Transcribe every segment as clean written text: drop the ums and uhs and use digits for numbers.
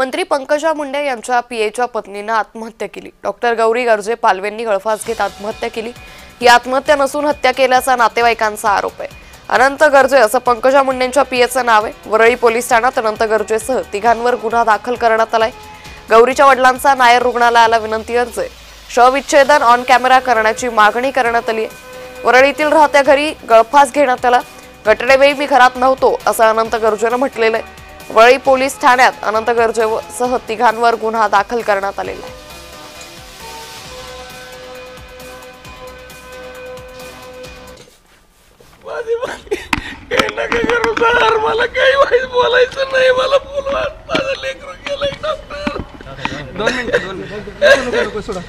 मंत्री पंकजा मुंडे यांच्या पीएच्या पत्नीने आत्महत्या केली। डॉक्टर गौरी गर्जे पालवेंनी गळफास घेत आत्महत्या केली। ही आत्महत्या नसून हत्या केल्याचा नातेवाईकांचा आरोप आहे। अनंत गर्जे असं पंकजा मुंडेंच्या पीएचं नाव आहे। वरळी पोलीस ठाण्यात अनंत गर्जेसह तिघांवर गुन्हा दाखल करण्यात आलाय। गौरीच्या वडिलांचा नायर रुग्णालयाला विनंती अर्ज आहे। शवविच्छेदन ऑन कॅमेरा करण्याची मागणी करण्यात आली आहे। वरळीतील राहत्या घरी गळफास घेण्यात आला। घटनेवेळी मी घरात नव्हतो असं अनंत गर्जेने म्हटलेलं आहे। वरळी पोलीस ठाण्यात अनंत गर्जेसह तिघांवर गुन्हा दाखल करण्यात आलेला आहे। मला काही वाईट बोलायचं नाही, मला बोलवा, माझं लेकरू गेलंय डॉक्टर। 2 मिनिटं सोडा।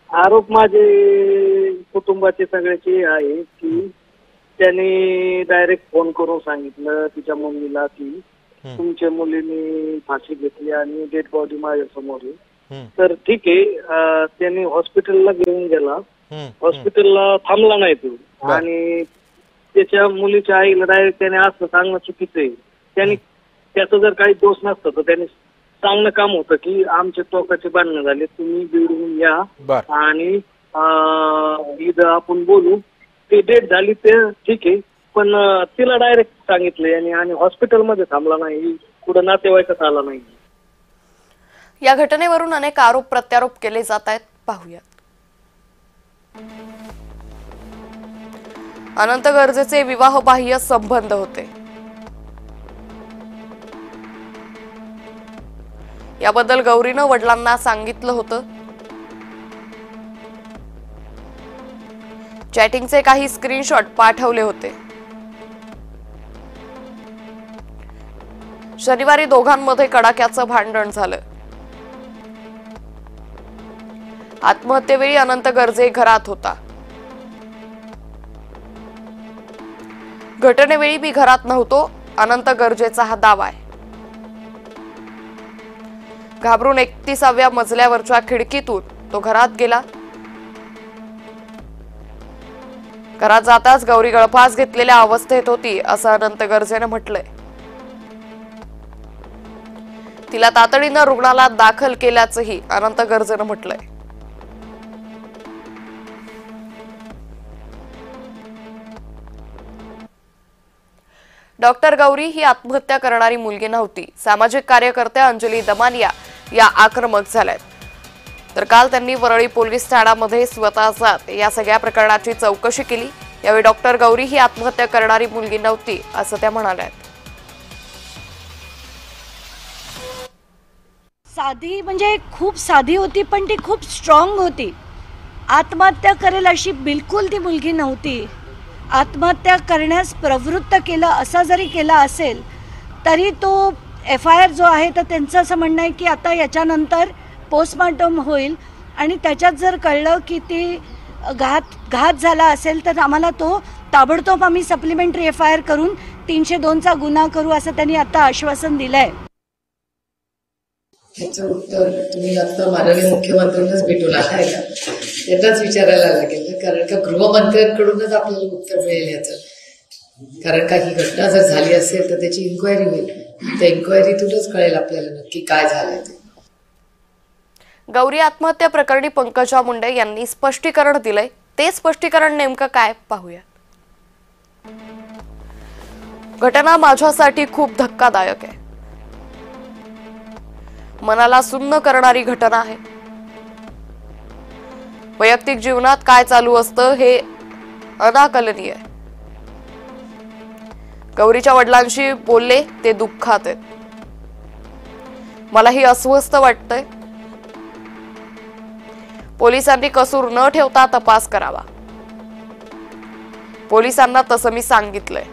आरोप माझे कुटुंबाचे सगळ्याचे आहे की त्यांनी डायरेक्ट फोन करून सांगितलं तिच्या मम्मीला की तुमच्या मुलीने फाशी घेतली आणि डेड बॉडी माझ्या समोर आहे। तर ठीक आहे, त्यांनी हॉस्पिटलला घेऊन गेला, हॉस्पिटलला थांबला नाही तो, आणि त्याच्या मुलीच्या आईला डायरेक्ट त्याने असं सांगणं चुकीचं आहे। त्यांनी त्याचा जर काही दोष नसता तर त्यांनी सांगणं काम होतं की आमच्या टोकाचे भांडणं झाले, तुम्ही बिघडून या आणि इथं आपण बोलू। ते डेट झाली ते ठीक आहे, पण तिला डायरेक्ट सांगितले आणि हॉस्पिटलमध्ये थांबला नाही, कुठं नातेवाईकात आला नाही। या घटनेवरून अनेक आरोप प्रत्यारोप केले जात आहेत, पाहूयात। अनंत गर्जेचे विवाहबाह्य संबंध होते, याबद्दल गौरीनं वडिलांना सांगितलं होतं। चॅटिंगचे काही स्क्रीनशॉट पाठवले होते। शनिवारी दोघांमध्ये कडाक्याचं भांडण झालं। आत्महत्येवेळी अनंत गर्जे घरात होता। घटनेवेळी मी घरात नव्हतो, अनंत गर्जेचा हा दावा आहे। घाबरून 31व्या मजल्यावरच्या खिडकीतून तो घरात गेला। घरात जाताच गौरी गळफास घेतलेल्या अवस्थेत होती असं अनंत गर्जेने म्हटलंय। तिला तातडीनं रुग्णालयात दाखल केल्याचंही अनंत गर्जेने म्हटलंय। डॉक्टर गौरी ही आत्महत्या करणारी मुलगी नव्हती। सामाजिक कार्यकर्त्या अंजली दमानिया या आक्रमक झाल्यात। तर काल त्यांनी वरळी पोलीस ठाण्यामध्ये स्वतः जात या सगळ्या प्रकरणाची चौकशी केली। यावेळी डॉक्टर गौरी ही आत्महत्या करणारी मुलगी नव्हती असं त्या म्हणाल्या। साधी म्हणजे खूप साधी होती, पण ती खूप स्ट्रॉंग होती। आत्महत्या करेल अशी बिलकुल ती मुलगी नव्हती। आत्महत्या करण्यास प्रवृत्त केलं, असा जरी केला असेल तरी तो FIR जो आहे तर त्यांचं असं म्हणणं आहे की आता याच्यानंतर पोस्टमॉर्टम होईल आणि त्याच्यात जर कळलं की ती घात झाला असेल तर आम्हाला तो ताबडतोब आम्ही सप्लिमेंटरी FIR करून 302चा गुन्हा करू असं त्यांनी आता आश्वासन दिलंय। याचं उत्तर तुम्ही आता माननीय मुख्यमंत्र्यांनाच भेटून आलाय का, त्यांनाच विचारायला लागेल, कारण का गृहमंत्र्यांकडूनच आपल्याला उत्तर मिळेल याचं। कारण का ही घटना जर झाली असेल तर त्याची इन्क्वायरी होईल, त्या इन्क्वायरीतूनच कळेल आपल्याला नक्की काय झालंय ते। गौरी आत्महत्या प्रकरणी पंकजा मुंडे यांनी स्पष्टीकरण दिलंय। ते स्पष्टीकरण नेमकं काय पाहूया। घटना माझ्यासाठी खूप धक्कादायक आहे, मनाला सुन्न करणारी घटना आहे। वैयक्तिक जीवनात काय चालू असतं हे अनाकलनीय आहे। गौरीच्या वडिलांशी बोलले ते दुःखात आहेत। मलाही अस्वस्थ वाटतंय। पोलिसांनी कसूर न ठेवता तपास करावा, पोलिसांना तसं मी सांगितलंय।